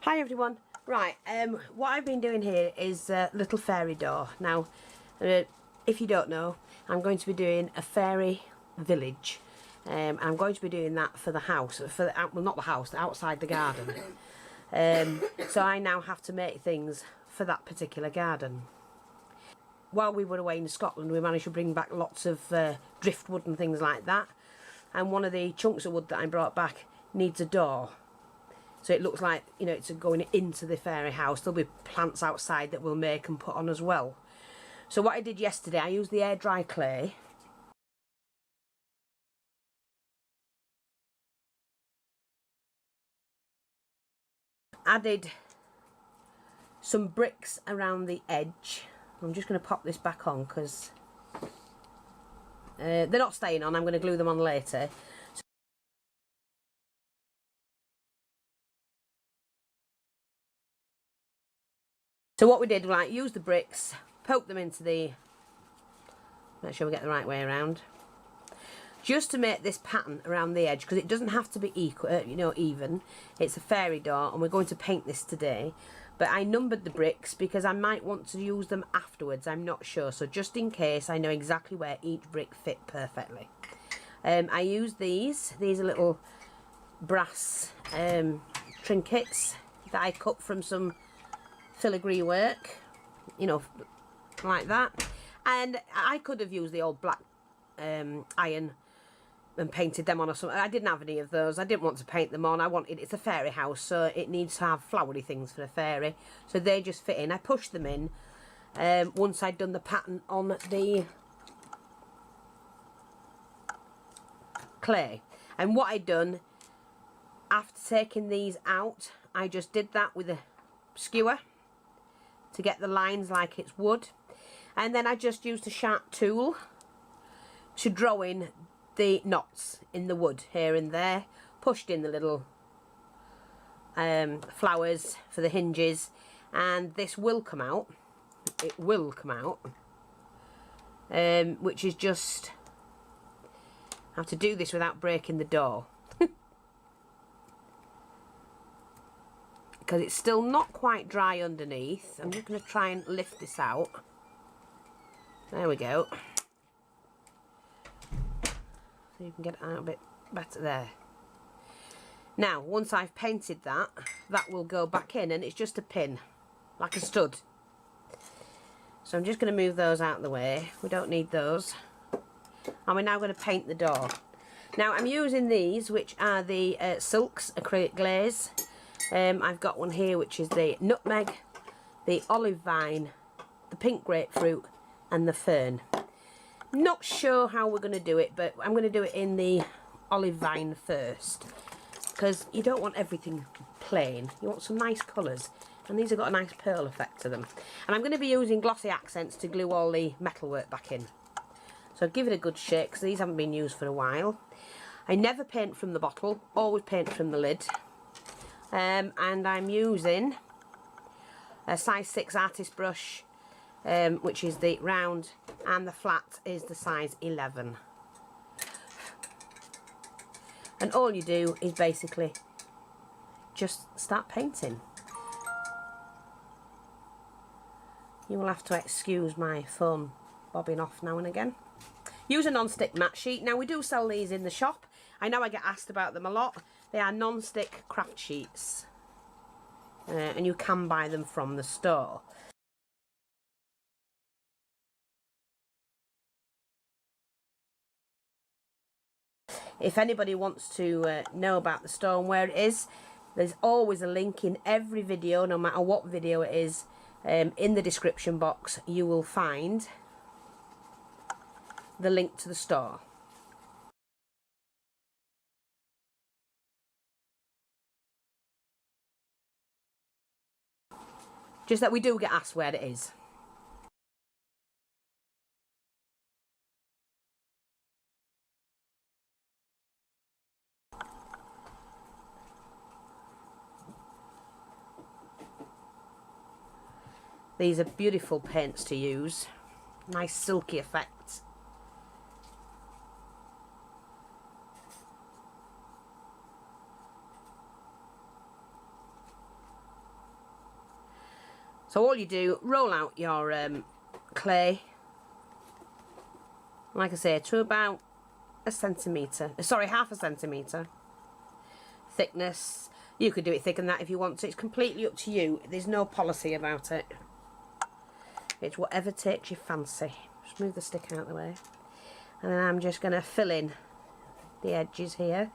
Hi everyone. Right, what I've been doing here is a little fairy door. Now, if you don't know, I'm going to be doing a fairy village. I'm going to be doing that for the house, well, not the house, outside the garden. So I now have to make things for that particular garden. While we were away in Scotland, we managed to bring back lots of driftwood and things like that. And one of the chunks of wood that I brought back needs a door. So it looks like, you know, it's going into the fairy house. There'll be plants outside that we'll make and put on as well. So what I did yesterday, I used the air dry clay. Added some bricks around the edge. I'm just going to pop this back on because they're not staying on. I'm going to glue them on later. So what we did, like, use the bricks, poke them into the, make sure we get the right way around, just to make this pattern around the edge, because it doesn't have to be equal, you know, even. It's a fairy door, and we're going to paint this today. But I numbered the bricks because I might want to use them afterwards. I'm not sure, so just in case, I know exactly where each brick fit perfectly. I used these are little brass trinkets that I cut from some filigree work, you know, like that. And I could have used the old black iron and painted them on or something. I didn't have any of those. I didn't want to paint them on. It's a fairy house, so it needs to have flowery things for a fairy, so they just fit in. I pushed them in once I'd done the pattern on the clay. And what I'd done after taking these out, I just did that with a skewer to get the lines like it's wood, and then I just used a sharp tool to draw in the knots in the wood here and there, pushed in the little flowers for the hinges, and this will come out. It will come out, which is just, I have to do this without breaking the door because it's still not quite dry underneath. I'm just going to try and lift this out. There we go. So you can get it out a bit better there. Now, once I've painted that, that will go back in, and it's just a pin, like a stud. So I'm just going to move those out of the way. We don't need those. And we're now going to paint the door. Now, I'm using these, which are the Silks acrylic glaze. I've got one here which is the nutmeg, the olive vine, the pink grapefruit and the fern. Not sure how we're going to do it, but I'm going to do it in the olive vine first, because you don't want everything plain. You want some nice colours, and these have got a nice pearl effect to them. And I'm going to be using glossy accents to glue all the metalwork back in. So give it a good shake, because these haven't been used for a while. I never paint from the bottle, always paint from the lid. And I'm using a size 6 artist brush, which is the round, and the flat is the size 11. And all you do is basically just start painting. You will have to excuse my phone bobbing off now and again. Use a non-stick matte sheet. Now, we do sell these in the shop. I know I get asked about them a lot. They are non-stick craft sheets, and you can buy them from the store. If anybody wants to know about the store and where it is, there's always a link in every video, no matter what video it is. In the description box you will find the link to the store. Just that we do get asked where it is. These are beautiful paints to use. Nice silky effects. So all you do, roll out your clay, like I say, to about a centimetre, sorry, half a centimetre thickness. You could do it thicker than that if you want to. It's completely up to you. There's no policy about it. It's whatever takes your fancy. Just move the stick out of the way. And then I'm just going to fill in the edges here.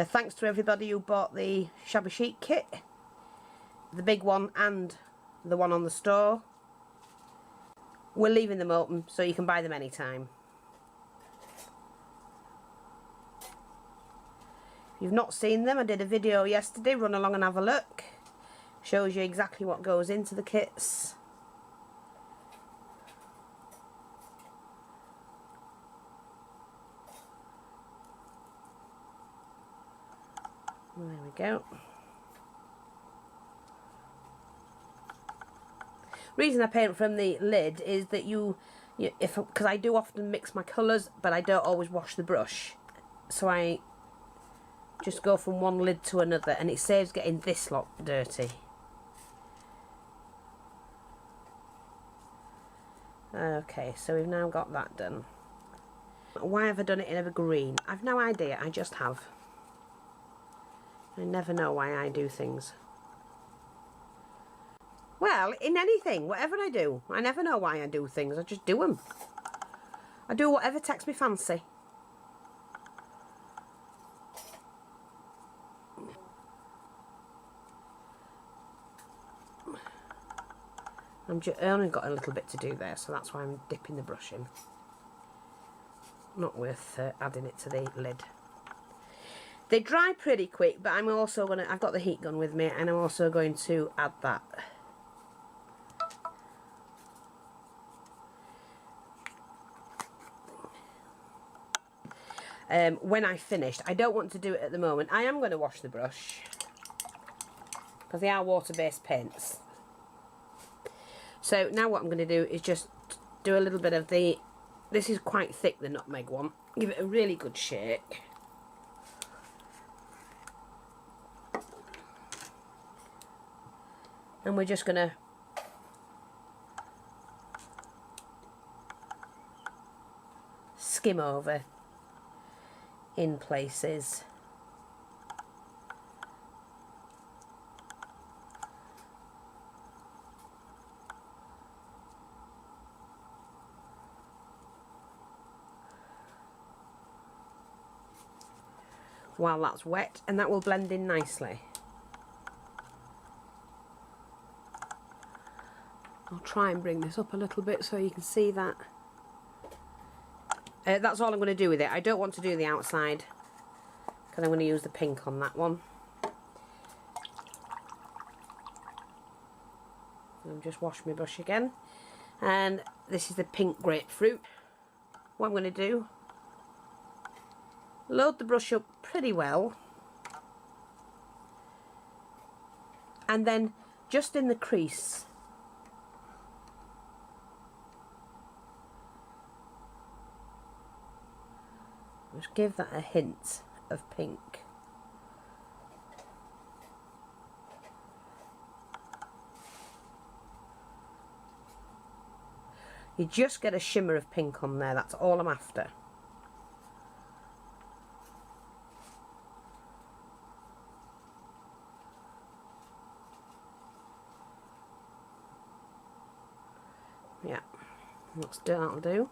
Thanks to everybody who bought the shabby chic kit, the big one and the one on the store. We're leaving them open so you can buy them anytime. If you've not seen them, I did a video yesterday, run along and have a look. Shows you exactly what goes into the kits. There we go. Reason I paint from the lid is that because I do often mix my colours, but I don't always wash the brush, so I just go from one lid to another, and it saves getting this lot dirty. Okay, so we've now got that done. Why have I done it in a green? I've no idea, I just have. I never know why I do things. Well, in anything, whatever I do, I never know why I do things, I just do them. I do whatever takes me fancy. I only got a little bit to do there, so that's why I'm dipping the brush in. Not worth adding it to the lid. They dry pretty quick, but I'm also I've got the heat gun with me, and I'm also going to add that. When I finished, I don't want to do it at the moment. I am going to wash the brush because they are water-based paints. So now what I'm going to do is just do a little bit of the, this is quite thick, the nutmeg one. Give it a really good shake. And we're just going to skim over in places. While that's wet, and that will blend in nicely. I'll try and bring this up a little bit so you can see that. That's all I'm going to do with it. I don't want to do the outside because I'm going to use the pink on that one. I'll just wash my brush again. And this is the pink grapefruit. What I'm going to do, load the brush up pretty well, and then just in the crease, just give that a hint of pink. You just get a shimmer of pink on there, that's all I'm after. Yeah, that'll do.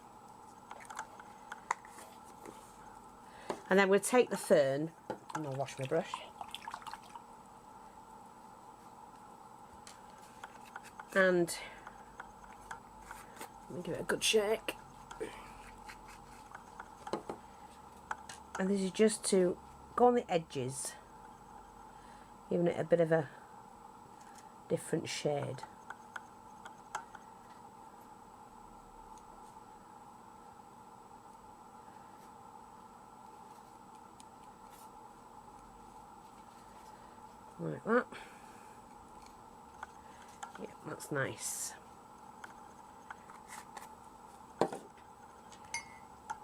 And then we'll take the fern, and I'll wash my brush. And let me give it a good shake. And this is just to go on the edges, giving it a bit of a different shade. Like that. That's nice.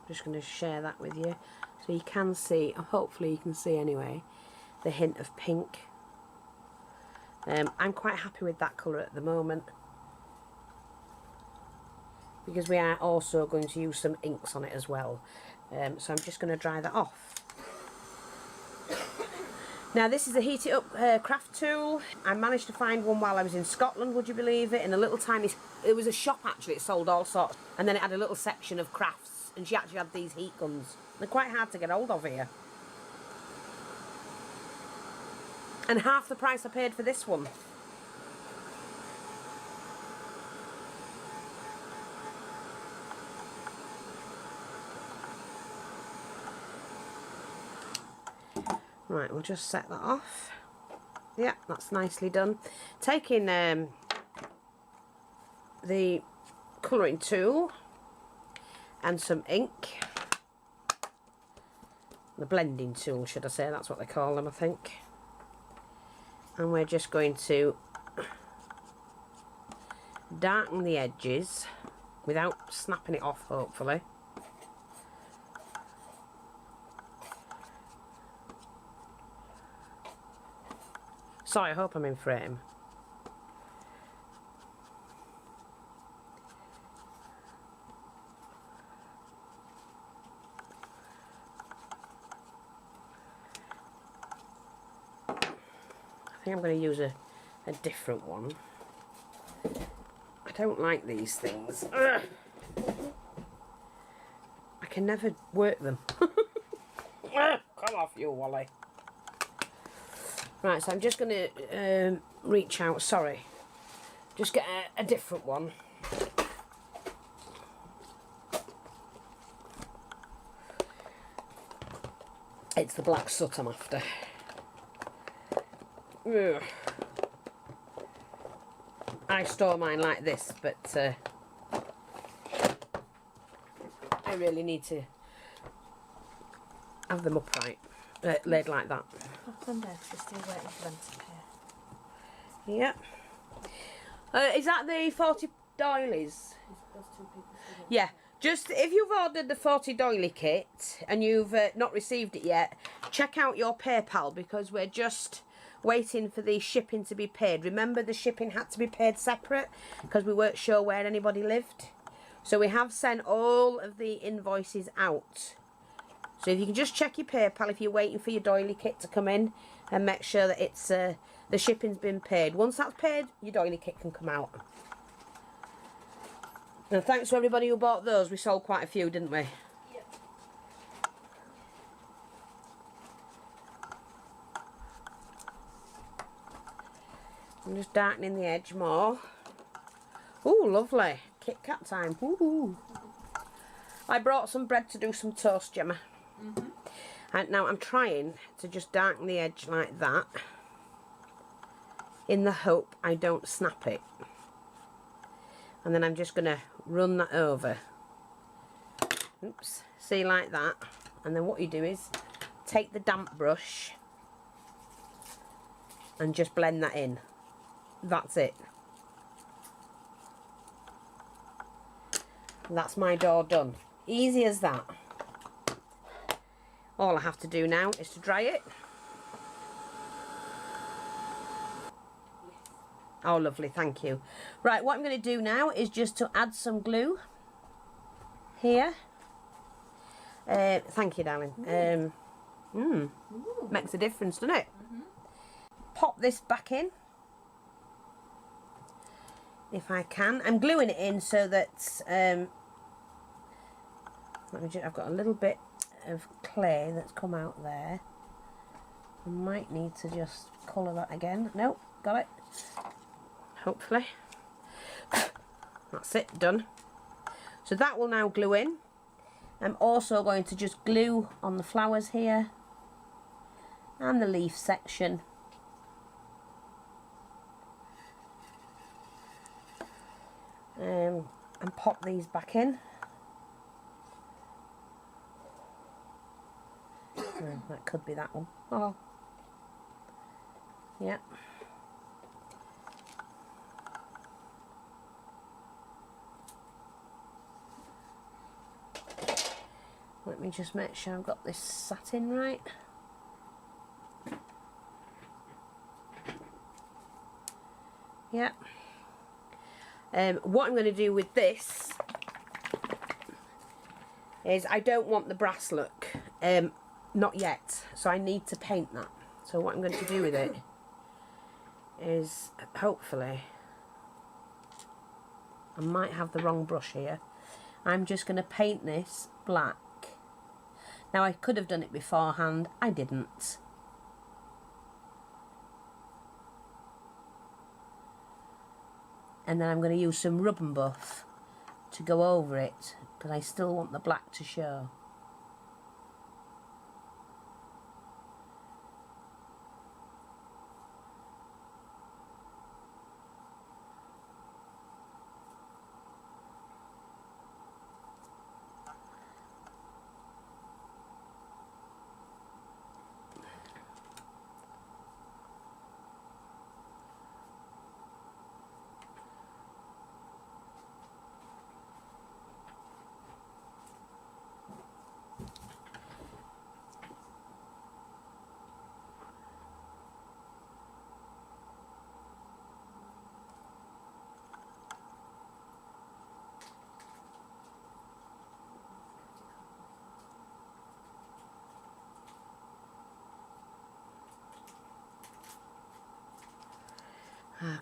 Just going to share that with you so you can see, hopefully you can see anyway, the hint of pink. I'm quite happy with that colour at the moment, because we are also going to use some inks on it as well. So I'm just going to dry that off. Now this is a heat it up craft tool. I managed to find one while I was in Scotland, would you believe it, in a little tiny, it was a shop actually, it sold all sorts, and then it had a little section of crafts, and she actually had these heat guns. They're quite hard to get hold of here. And half the price I paid for this one. Right, we'll just set that off. Yeah, that's nicely done. Taking the colouring tool and some ink. The blending tool, should I say, that's what they call them, I think. And we're just going to darken the edges without snapping it off, hopefully. Sorry, I hope I'm in frame. I think I'm going to use a different one. I don't like these things. Ugh. I can never work them. Come off you, Wally. Right, so I'm just going to reach out, sorry, just get a different one. It's the black soot I'm after. Ugh. I store mine like this, but I really need to have them upright, laid like that. Up on there, because we're still waiting for them to pay. Yeah. Is that the 40 doilies? Yeah. Just, if you've ordered the 40 doily kit and you've not received it yet, check out your PayPal, because we're just waiting for the shipping to be paid. Remember, the shipping had to be paid separate because we weren't sure where anybody lived. So we have sent all of the invoices out. So if you can just check your PayPal if you're waiting for your doily kit to come in, and make sure that it's the shipping's been paid. Once that's paid, your doily kit can come out. And thanks to everybody who bought those. We sold quite a few, didn't we? Yep. I'm just darkening the edge more. Ooh, lovely. Kit Kat time. Ooh. I brought some bread to do some toast, Gemma. And now I'm trying to just darken the edge like that, in the hope I don't snap it. And then I'm just going to run that over. Oops. See, like that. And then what you do is take the damp brush and just blend that in. That's it. That's my door done. Easy as that. All I have to do now is to dry it. Oh, lovely, thank you. Right, what I'm going to do now is just to add some glue here. Thank you, darling. Makes a difference, doesn't it? Pop this back in, if I can. I'm gluing it in so that I've got a little bit of clay that's come out there. I might need to just colour that again. Nope, got it. Hopefully. That's it, done. So that will now glue in. I'm also going to just glue on the flowers here and the leaf section. And pop these back in. That could be that one. Oh, yeah. Let me just make sure I've got this satin right. Yeah. What I'm going to do with this is I don't want the brass look. Not yet. So I need to paint that. So what I'm going to do with it is, hopefully, I might have the wrong brush here. I'm just going to paint this black. Now I could have done it beforehand. I didn't. And then I'm going to use some rub and buff to go over it, because I still want the black to show.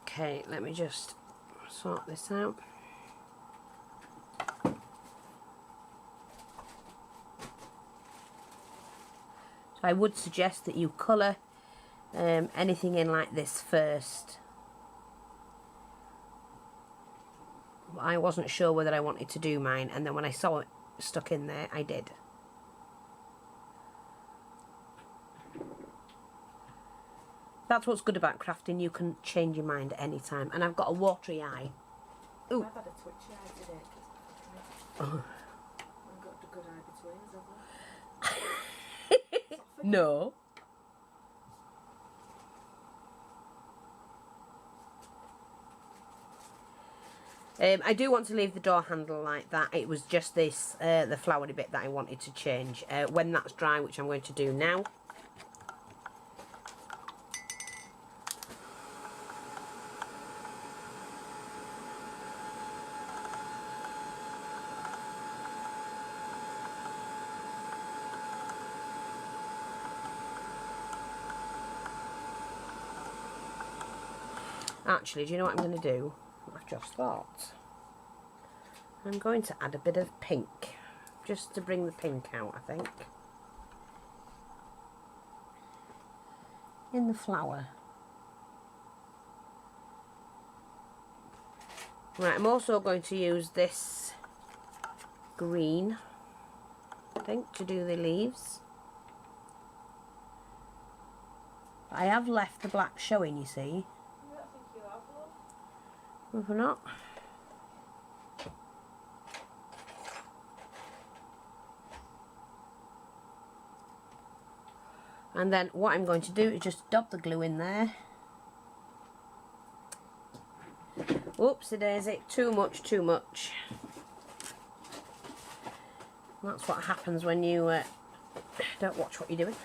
Okay, let me just sort this out. So I would suggest that you colour anything in like this first. I wasn't sure whether I wanted to do mine, and then when I saw it stuck in there, I did. That's what's good about crafting, you can change your mind at any time. And I've got a watery eye. Ooh. I've had a twitchy eye today. Oh. I've got a good eye between us, haven't I? No. I do want to leave the door handle like that. It was just this, the flowery bit that I wanted to change. When that's dry, which I'm going to do now. Actually, do you know what I'm going to do? I've just thought. I'm going to add a bit of pink, just to bring the pink out, I think. In the flower. Right, I'm also going to use this green, I think, to do the leaves. I have left the black showing, you see. If not. And then what I'm going to do is just dab the glue in there. Oopsie daisy, too much, too much. That's what happens when you don't watch what you're doing.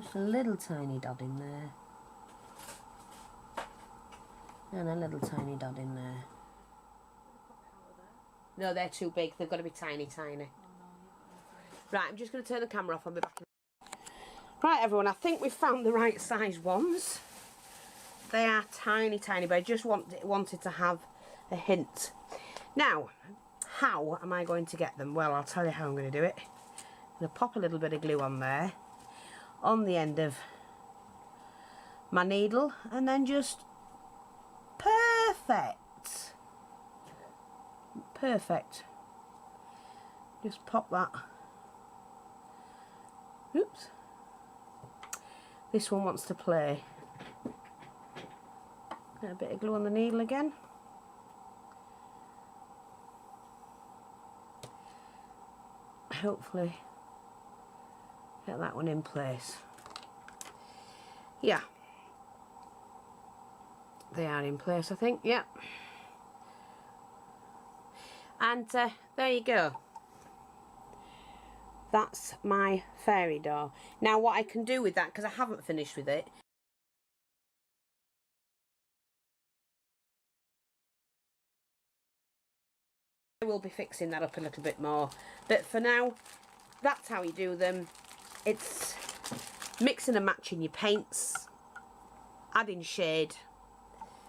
Just a little tiny dot in there. And a little tiny dot in there. No, they're too big. They've got to be tiny, tiny. Right, I'm just going to turn the camera off. I'll be back. Right, everyone, I think we've found the right size ones. They are tiny, tiny, but I just wanted to have a hint. Now, how am I going to get them? Well, I'll tell you how I'm going to do it. I'm going to pop a little bit of glue on there, on the end of my needle, and then just perfect. Perfect. Just pop that. Oops. This one wants to play. Get a bit of glue on the needle again. Hopefully get that one in place. Yeah. They are in place, I think. Yep. And there you go. that's my fairy door. Now what I can do with that, because I haven't finished with it, I will be fixing that up a little bit more. But for now, that's how you do them. It's mixing and matching your paints, adding shade,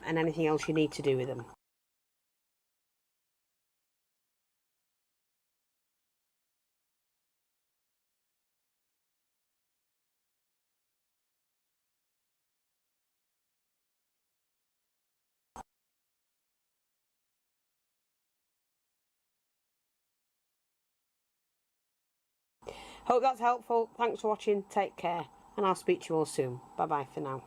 and anything else you need to do with them. Hope that's helpful. Thanks for watching. Take care. And I'll speak to you all soon. Bye bye for now.